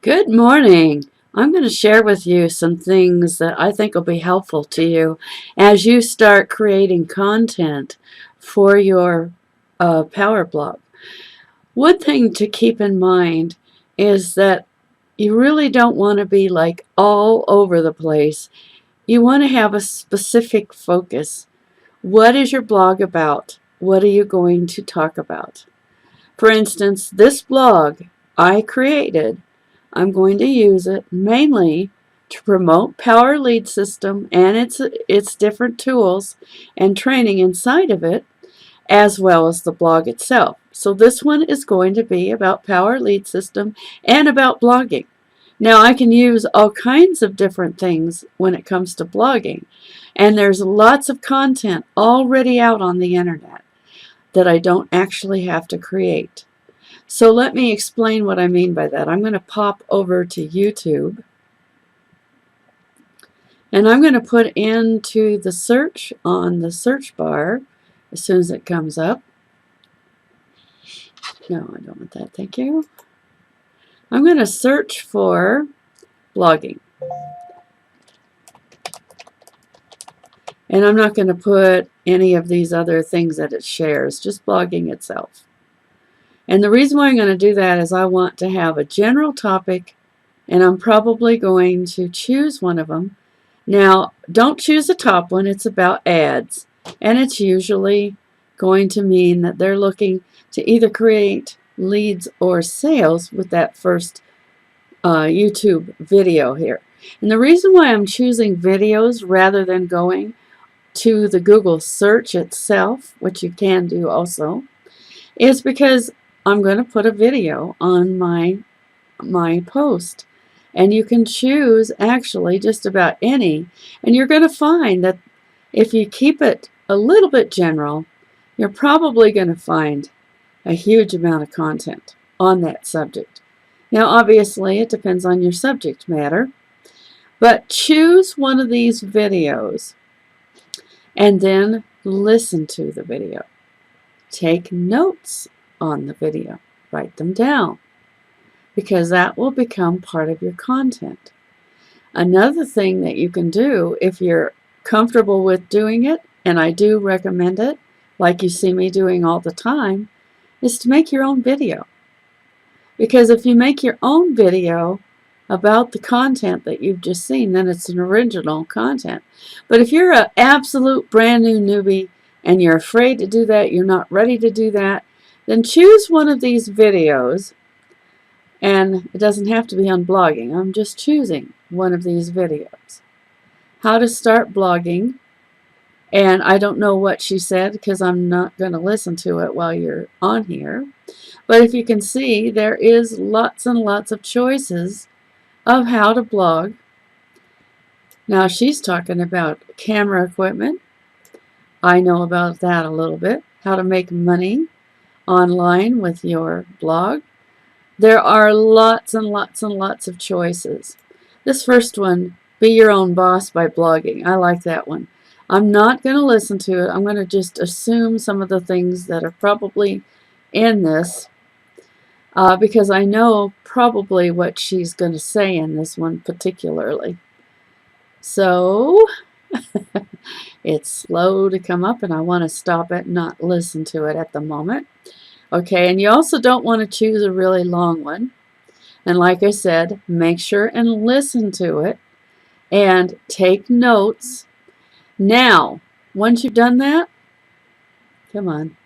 Good morning. I'm going to share with you some things that I think will be helpful to you as you start creating content for your Power blog. One thing to keep in mind is that you really don't want to be like all over the place. You want to have a specific focus. What is your blog about? What are you going to talk about? For instance, this blog I created, I'm going to use it mainly to promote Power Lead System and its different tools and training inside of it, as well as the blog itself. So this one is going to be about Power Lead System and about blogging. Now I can use all kinds of different things when it comes to blogging, and there's lots of content already out on the internet that I don't actually have to create. So let me explain what I mean by that. I'm going to pop over to YouTube, and I'm going to put into the search on the search bar as soon as it comes up. No, I don't want that. Thank you. I'm going to search for blogging. And I'm not going to put any of these other things that it shares, just blogging itself. And the reason why I'm going to do that is I want to have a general topic, and I'm probably going to choose one of them. Now, don't choose the top one. It's about ads, and it's usually going to mean that they're looking to either create leads or sales with that first YouTube video here. And the reason why I'm choosing videos rather than going to the Google search itself, which you can do also, is because I'm going to put a video on my post, and you can choose actually just about any, and you're going to find that if you keep it a little bit general, you're probably going to find a huge amount of content on that subject. Now obviously it depends on your subject matter, but choose one of these videos and then listen to the video. Take notes on the video. Write them down, because that will become part of your content. Another thing that you can do, if you're comfortable with doing it, and I do recommend it, like you see me doing all the time, is to make your own video. Because if you make your own video about the content that you've just seen, then it's an original content. But if you're an absolute brand new newbie and you're afraid to do that, you're not ready to do that, then choose one of these videos, and it doesn't have to be on blogging. I'm just choosing one of these videos. How to start blogging, and I don't know what she said because I'm not going to listen to it while you're on here. But if you can see, there is lots and lots of choices of how to blog. Now she's talking about camera equipment. I know about that a little bit. How to make money online with your blog. There are lots and lots and lots of choices. This first one, Be Your Own Boss by Blogging. I like that one. I'm not going to listen to it. I'm going to just assume some of the things that are probably in this, because I know probably what she's going to say in this one particularly. So it's slow to come up, and I want to stop it and not listen to it at the moment. Okay, and you also don't want to choose a really long one. And like I said, make sure and listen to it and take notes. Now, once you've done that, come on.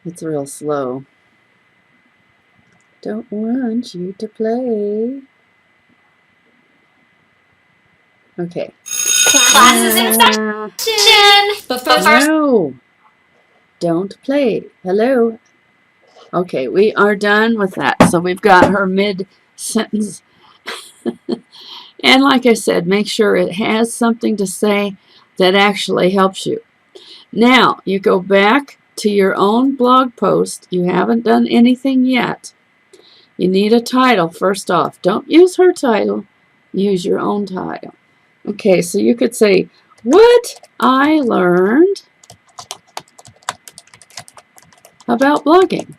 It's real slow. Don't want you to play. Okay. Class is in session. But first, no, don't play. Hello. Okay, we are done with that. So we've got her mid-sentence. And like I said, make sure it has something to say that actually helps you. Now, you go back to your own blog post. You haven't done anything yet. You need a title first off. Don't use her title. Use your own title. Okay, so you could say, What I Learned about blogging,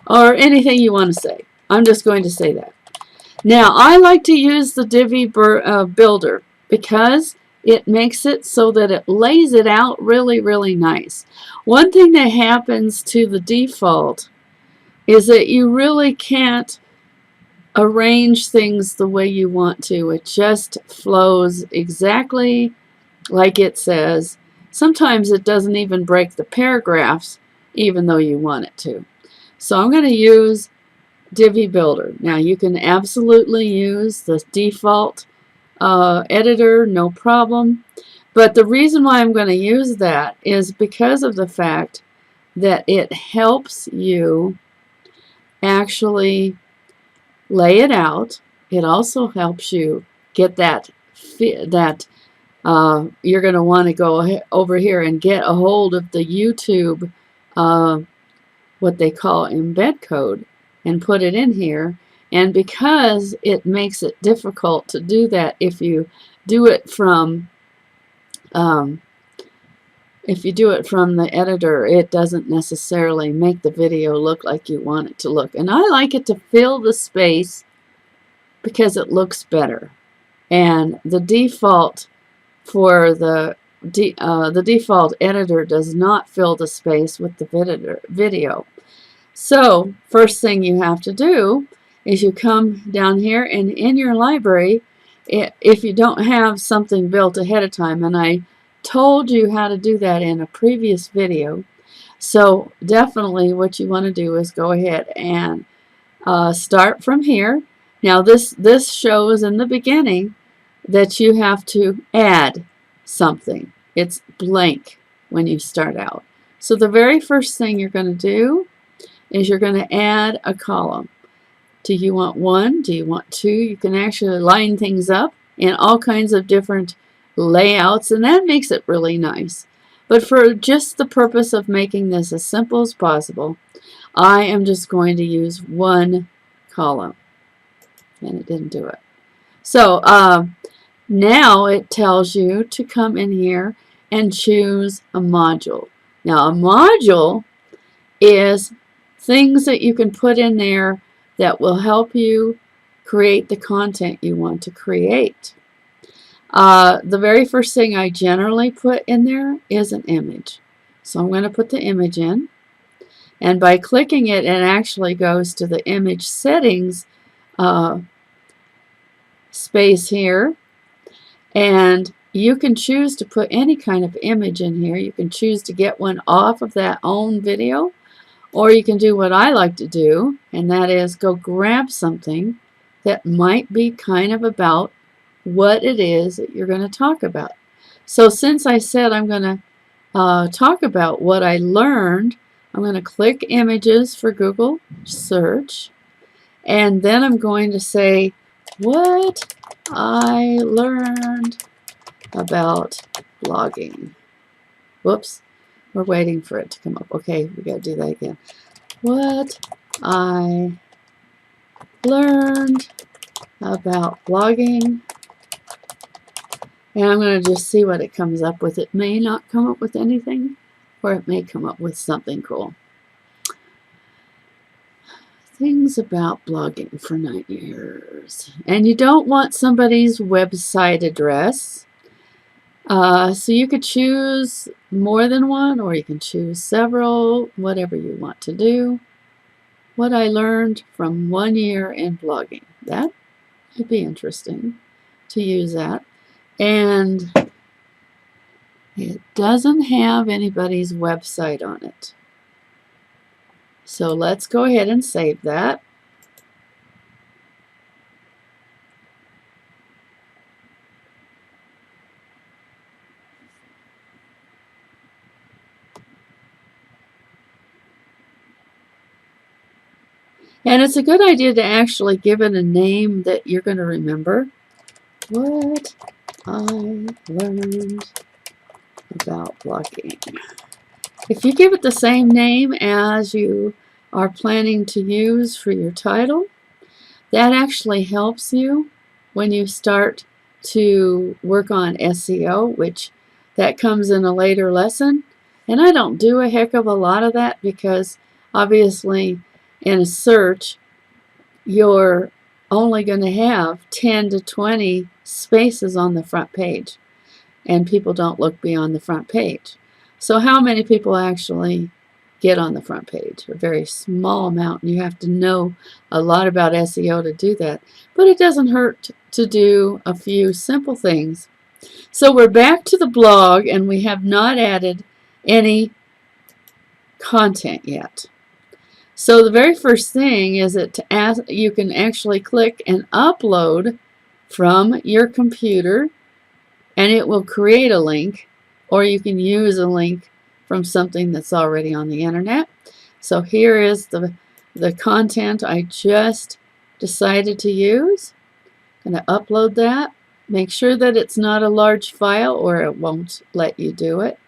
or anything you want to say. I'm just going to say that. Now, I like to use the Divi Builder because it makes it so that it lays it out really, really nice. One thing that happens to the default is that you really can't arrange things the way you want to. It just flows exactly like it says. Sometimes it doesn't even break the paragraphs, even though you want it to. So I'm going to use Divi Builder. Now you can absolutely use the default editor, no problem. But the reason why I'm going to use that is because of the fact that it helps you actually lay it out. It also helps you get that you're going to want to go over here and get a hold of the YouTube what they call embed code and put it in here. And because it makes it difficult to do that if you do it from the editor, it doesn't necessarily make the video look like you want it to look. And I like it to fill the space because it looks better. And the default for the default editor does not fill the space with the video. So first thing you have to do is you come down here, and in your library, if you don't have something built ahead of time, and I told you how to do that in a previous video, so definitely what you want to do is go ahead and start from here. Now this shows in the beginning that you have to add something. It's blank when you start out. So the very first thing you're going to do is you're going to add a column. Do you want one? Do you want two? You can actually line things up in all kinds of different layouts, and that makes it really nice. But for just the purpose of making this as simple as possible, I am just going to use one column. And it didn't do it. So now it tells you to come in here and choose a module. Now a module is things that you can put in there that will help you create the content you want to create. The very first thing I generally put in there is an image. So I'm going to put the image in. And by clicking it, it actually goes to the image settings space here. And you can choose to put any kind of image in here. You can choose to get one off of that own video. Or you can do what I like to do, and that is go grab something that might be kind of about what it is that you're going to talk about. So since I said I'm going to talk about what I learned, I'm going to click images for Google search, and then I'm going to say what I learned about blogging. Whoops. We're waiting for it to come up. Okay, we got to do that again. What I learned about blogging. And I'm going to just see what it comes up with. It may not come up with anything, or it may come up with something cool. Things about blogging for 9 years. And you don't want somebody's website address. So you could choose more than one, or you can choose several, whatever you want to do. What I learned from 1 year in blogging. That would be interesting to use that. And it doesn't have anybody's website on it. So let's go ahead and save that. And it's a good idea to actually give it a name that you're going to remember. What I learned about blogging. If you give it the same name as you are planning to use for your title, that actually helps you when you start to work on SEO, which that comes in a later lesson. And I don't do a heck of a lot of that because obviously in a search you're only going to have 10 to 20 spaces on the front page, and people don't look beyond the front page. So how many people actually get on the front page? A very small amount, and you have to know a lot about SEO to do that. But it doesn't hurt to do a few simple things. So we're back to the blog, and we have not added any content yet. So the very first thing is that you can actually click and upload from your computer, and it will create a link, or you can use a link from something that's already on the internet. So here is the content I just decided to use. I'm going to upload that. Make sure that it's not a large file or it won't let you do it.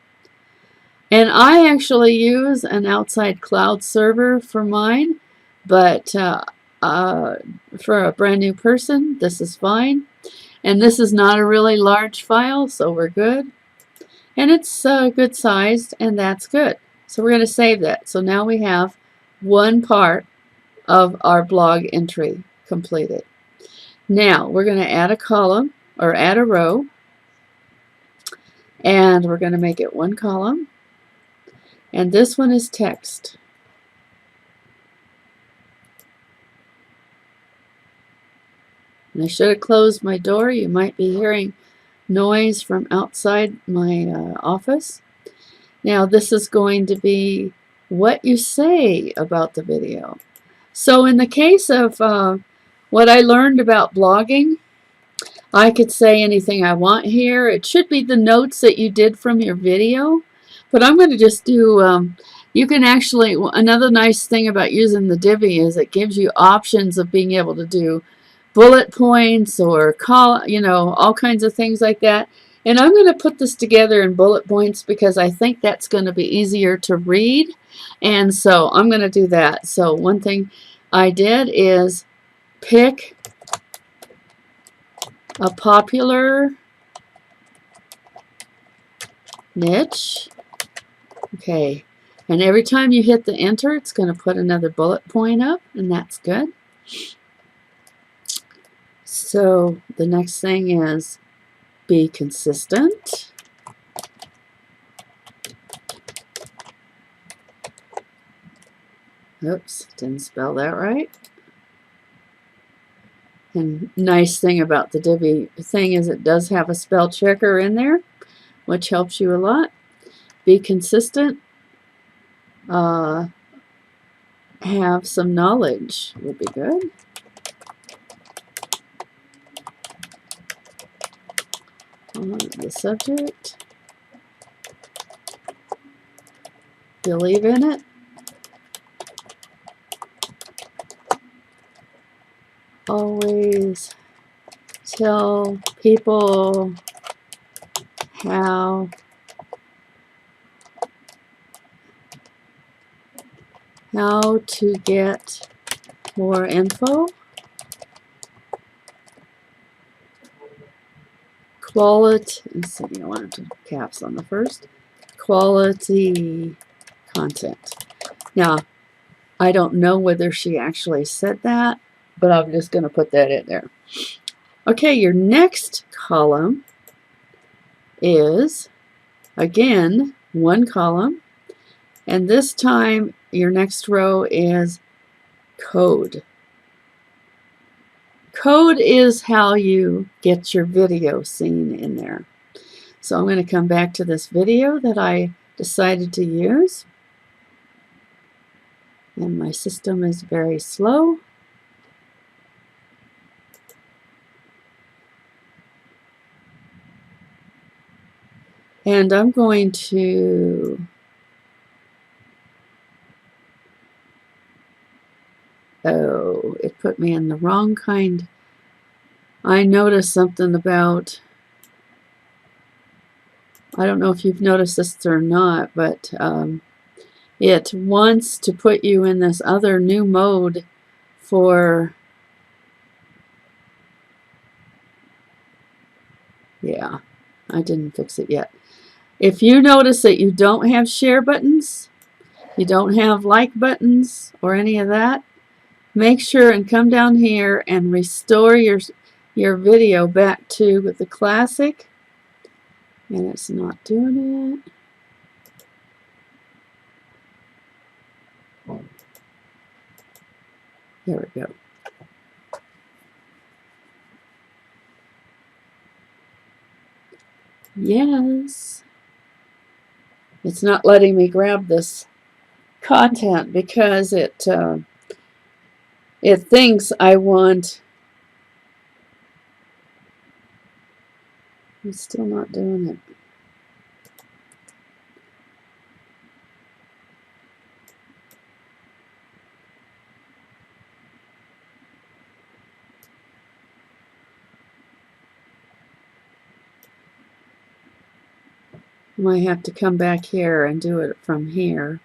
And I actually use an outside cloud server for mine, but for a brand new person, this is fine. And this is not a really large file, so we're good. And it's good sized, and that's good. So we're going to save that. So now we have one part of our blog entry completed. Now we're going to add a column, or add a row, and we're going to make it one column. And this one is text. And I should have closed my door. You might be hearing noise from outside my office. Now this is going to be what you say about the video. So in the case of what I learned about blogging, I could say anything I want here. It should be the notes that you did from your video. But I'm going to just do, you can actually, another nice thing about using the Divi is it gives you options of being able to do bullet points or all kinds of things like that. And I'm going to put this together in bullet points because I think that's going to be easier to read. And so I'm going to do that. So one thing I did is pick a popular niche. Okay, and every time you hit the enter, it's going to put another bullet point up, and that's good. So the next thing is be consistent. Oops, didn't spell that right. And nice thing about the Divi thing is it does have a spell checker in there, which helps you a lot. Be consistent. Have some knowledge would be good. The subject. Believe in it. Always tell people how to get more info. Quality, let's see, I want to caps on the first. Quality content. Now, I don't know whether she actually said that, but I'm just going to put that in there. Okay, your next column is, again, one column. And this time, your next row is code. Code is how you get your video seen in there. So I'm going to come back to this video that I decided to use. And my system is very slow. And I'm going to oh, it put me in the wrong kind. I noticed something about, I don't know if you've noticed this or not, but it wants to put you in this other new mode for, yeah, I didn't fix it yet. If you notice that you don't have share buttons, you don't have like buttons or any of that, make sure and come down here and restore your video back to the classic. And it's not doing it. There we go. Yes. It's not letting me grab this content because it thinks I want. It's still not doing it. I might have to come back here and do it from here.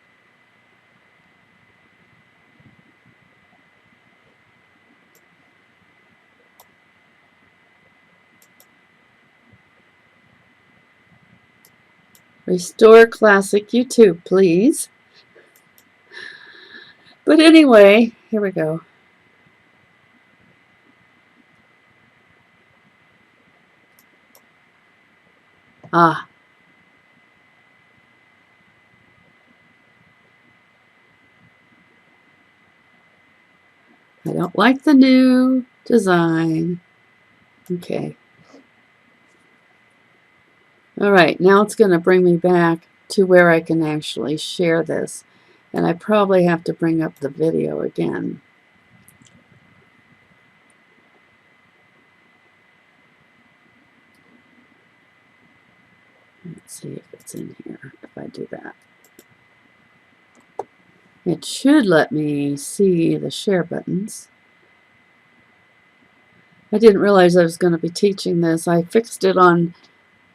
Restore classic YouTube, please. But anyway, here we go. Ah. I don't like the new design. Okay. All right, now it's going to bring me back to where I can actually share this. And I probably have to bring up the video again. Let's see if it's in here, if I do that. It should let me see the share buttons. I didn't realize I was going to be teaching this. I fixed it on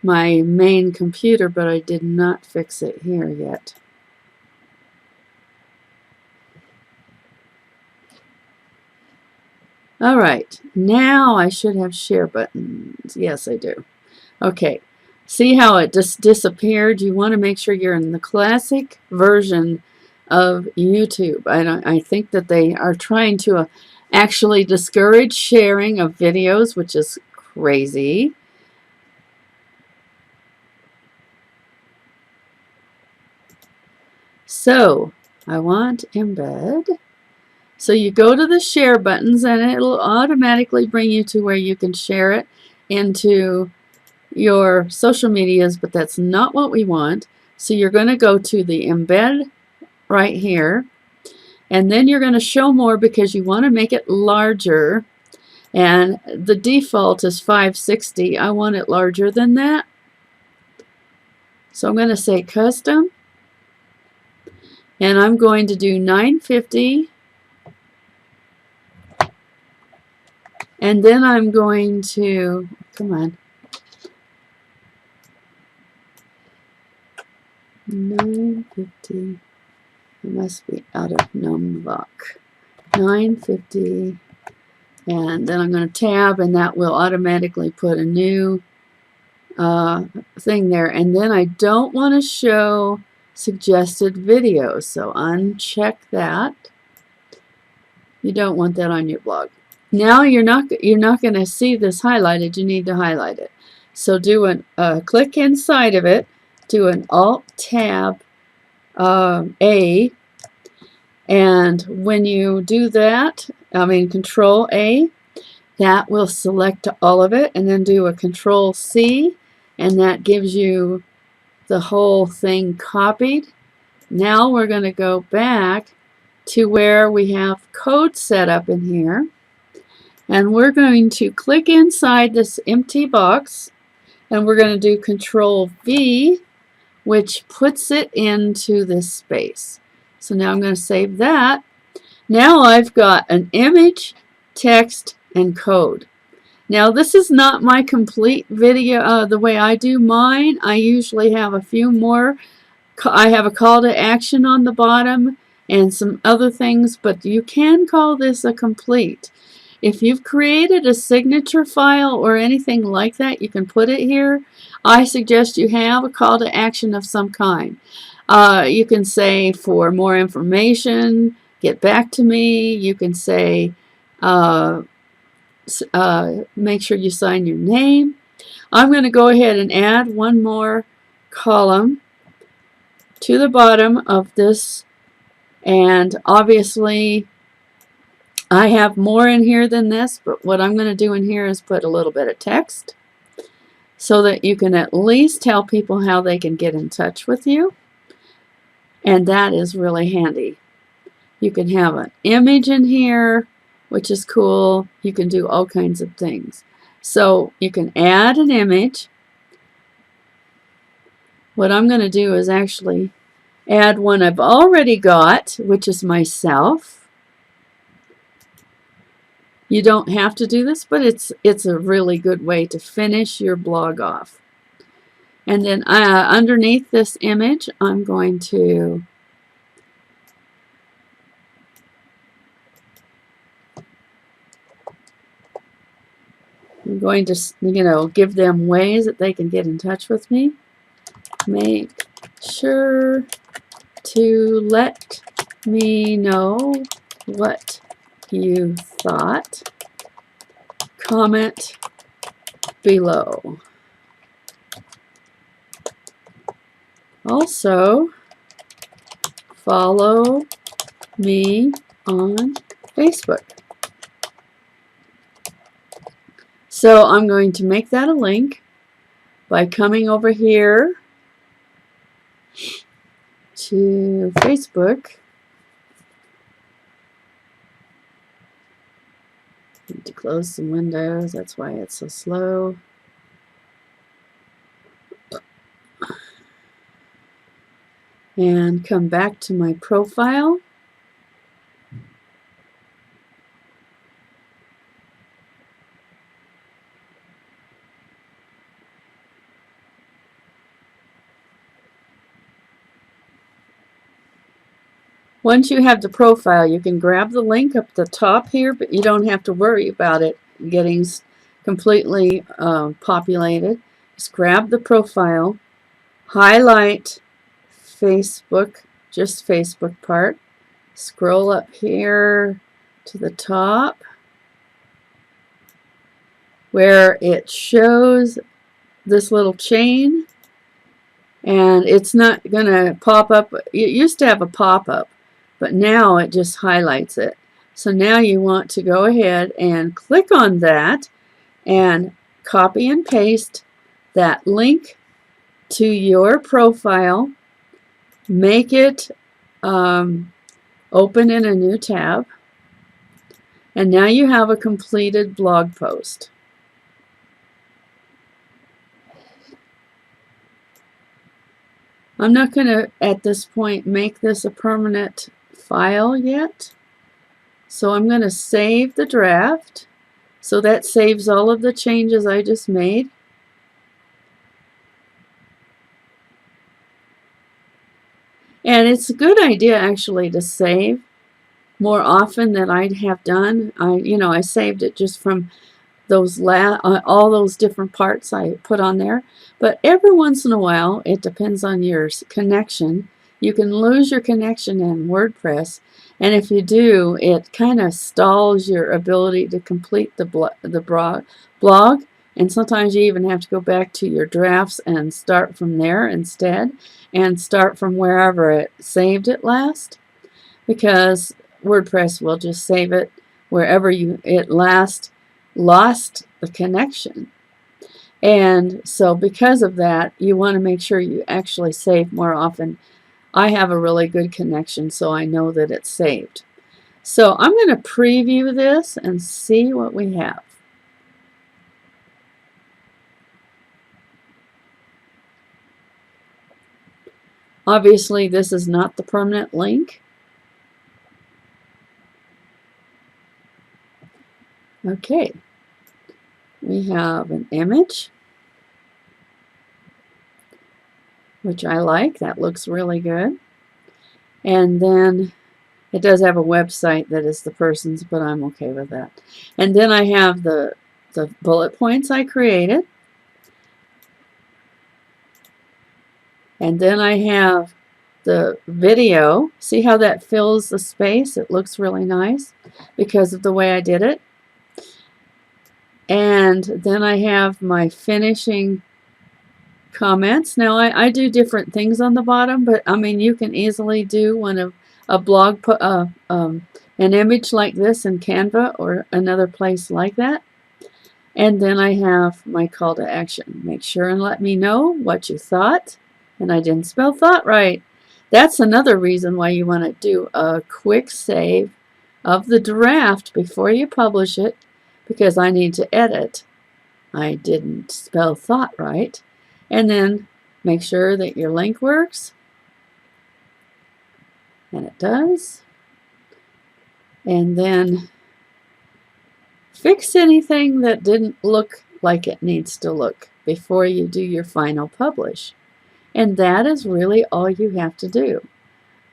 my main computer, but I did not fix it here yet. All right, now I should have share buttons. Yes, I do. Okay, see how it just disappeared? You want to make sure you're in the classic version of YouTube. I think that they are trying to actually discourage sharing of videos, which is crazy. So I want embed. So you go to the share buttons and it'll automatically bring you to where you can share it into your social medias, but that's not what we want. So you're going to go to the embed right here, and then you're going to show more because you want to make it larger, and the default is 560. I want it larger than that. So I'm going to say custom, and I'm going to do 950, and then I'm going to, come on, 950. It must be out of numlock. 950, and then I'm going to tab, and that will automatically put a new thing there. And then I don't want to show suggested videos, so uncheck that. You don't want that on your blog. Now you're not going to see this highlighted. You need to highlight it. So do a click inside of it. Do an Alt Tab A, and when you do that, Control A, that will select all of it, and then do a Control C, and that gives you the whole thing copied. Now we're going to go back to where we have code set up in here, and we're going to click inside this empty box, and we're going to do Control V, which puts it into this space. So now I'm going to save that. Now I've got an image, text, and code. Now this is not my complete video the way I do mine. I usually have a few more. I have a call to action on the bottom and some other things, but you can call this a complete. If you've created a signature file or anything like that, you can put it here. I suggest you have a call to action of some kind. You can say, for more information, get back to me. You can say, make sure you sign your name. I'm going to go ahead and add one more column to the bottom of this, and obviously I have more in here than this, but what I'm going to do in here is put a little bit of text so that you can at least tell people how they can get in touch with you, and that is really handy. You can have an image in here, which is cool. You can do all kinds of things. So you can add an image. What I'm going to do is actually add one I've already got, which is myself. You don't have to do this, but it's a really good way to finish your blog off. And then underneath this image, I'm going to give them ways that they can get in touch with me. Make sure to let me know what you thought. Comment below. Also, follow me on Facebook. So I'm going to make that a link by coming over here to Facebook. Need to close some windows, that's why it's so slow. And come back to my profile. Once you have the profile, you can grab the link up the top here, but you don't have to worry about it getting completely populated. Just grab the profile, highlight Facebook, just Facebook part, scroll up here to the top where it shows this little chain, and it's not going to pop up. It used to have a pop-up, but now it just highlights it. So now you want to go ahead and click on that and copy and paste that link to your profile. Make it open in a new tab. And now you have a completed blog post. I'm not going to, at this point, make this a permanent file yet. So I'm going to save the draft. So that saves all of the changes I just made. And it's a good idea actually to save more often than I have done. I saved it just from those all those different parts I put on there. But every once in a while, it depends on your connection. You can lose your connection in WordPress, and if you do, it kind of stalls your ability to complete the blog. And sometimes you even have to go back to your drafts and start from there instead, and start from wherever it saved it last, because WordPress will just save it wherever it last lost the connection. And so because of that, you want to make sure you actually save more often. I have a really good connection, so I know that it's saved. So I'm going to preview this and see what we have. Obviously, this is not the permanent link. Okay, we have an image, which I like. That looks really good. And then it does have a website that is the person's, but I'm okay with that. And then I have the bullet points I created. And then I have the video. See how that fills the space? It looks really nice because of the way I did it. And then I have my finishing comments. Now I do different things on the bottom, but I mean you can easily do one of a blog, an image like this in Canva or another place like that. And then I have my call to action. Make sure and let me know what you thought. And I didn't spell thought right. That's another reason why you want to do a quick save of the draft before you publish it, because I need to edit. I didn't spell thought right. And then make sure that your link works. And it does. And then fix anything that didn't look like it needs to look before you do your final publish. And that is really all you have to do.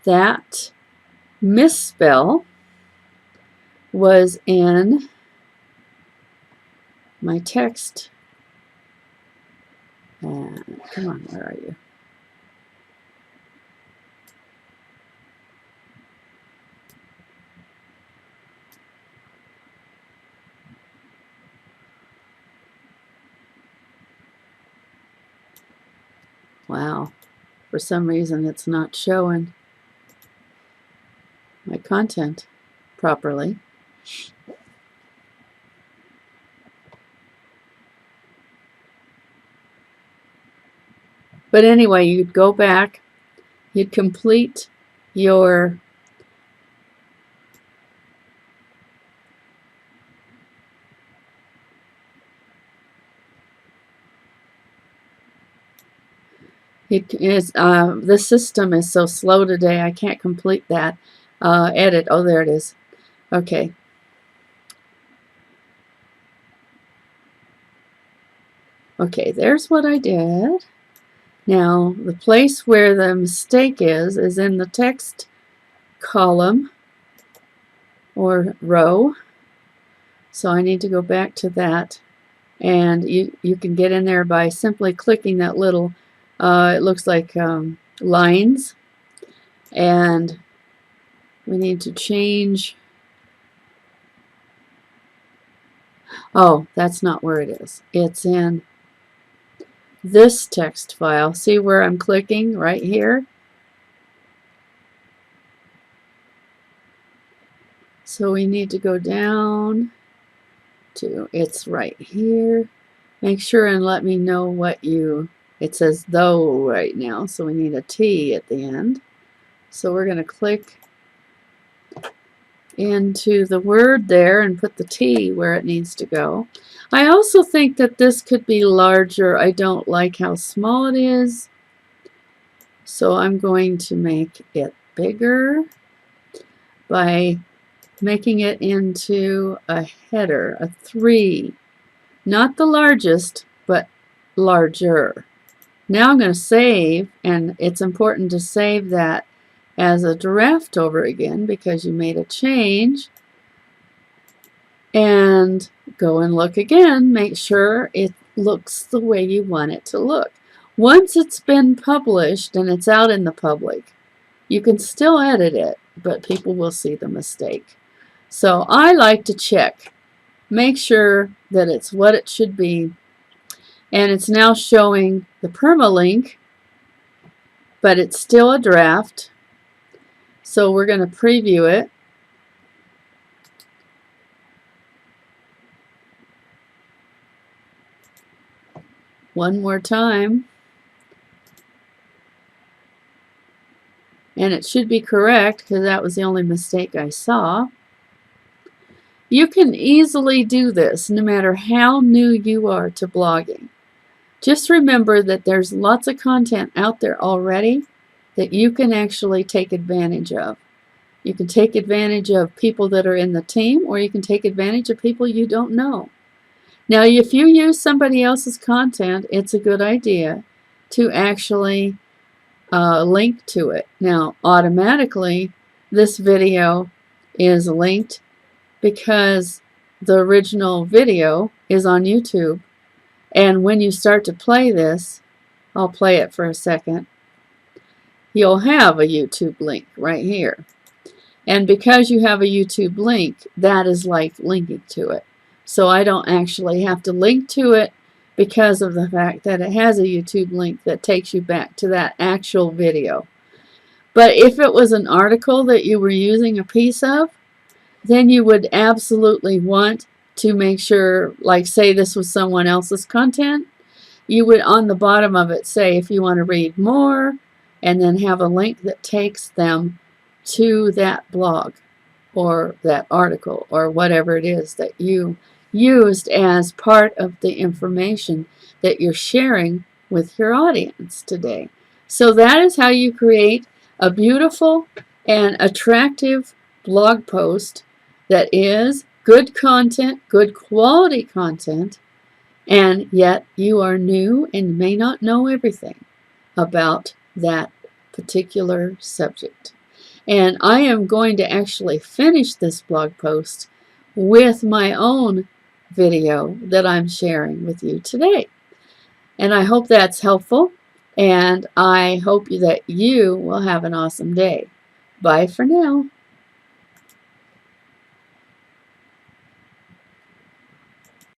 That misspell was in my text. Come on, where are you? Wow, for some reason it's not showing my content properly. But anyway, you'd go back, you'd complete your the system is so slow today, I can't complete that. Edit, oh there it is. Okay. Okay, there's what I did. Now, the place where the mistake is in the text column or row. So I need to go back to that. And you can get in there by simply clicking that little, it looks like lines. And we need to change. Oh, that's not where it is. It's in this text file. See where I'm clicking right here? So we need to go down to, it's right here. Make sure and let me know what you, it says though right now, so we need a T at the end. So we're going to click into the word there and put the T where it needs to go. I also think that this could be larger. I don't like how small it is. So I'm going to make it bigger by making it into a header, a 3. Not the largest, but larger. Now I'm going to save, and it's important to save that as a draft over again because you made a change. And go and look again. Make sure it looks the way you want it to look. Once it's been published and it's out in the public, you can still edit it, but people will see the mistake. So I like to check. Make sure that it's what it should be. And it's now showing the permalink, but it's still a draft. So we're going to preview it. One more time. And it should be correct because that was the only mistake I saw. You can easily do this no matter how new you are to blogging. Just remember that there's lots of content out there already that you can actually take advantage of. You can take advantage of people that are in the team, or you can take advantage of people you don't know. Now, if you use somebody else's content, it's a good idea to actually link to it. Now, automatically, this video is linked because the original video is on YouTube. And when you start to play this, I'll play it for a second. you'll have a YouTube link right here. And because you have a YouTube link, that is like linking to it. So I don't actually have to link to it because of the fact that it has a YouTube link that takes you back to that actual video. But if it was an article that you were using a piece of, then you would absolutely want to make sure, like say this was someone else's content, you would on the bottom of it say if you want to read more, and then have a link that takes them to that blog or that article or whatever it is that you used as part of the information that you're sharing with your audience today. So that is how you create a beautiful and attractive blog post that is good content, good quality content, and yet you are new and may not know everything about that particular subject. And I am going to actually finish this blog post with my own video that I'm sharing with you today. And I hope that's helpful, and I hope that you will have an awesome day. Bye for now.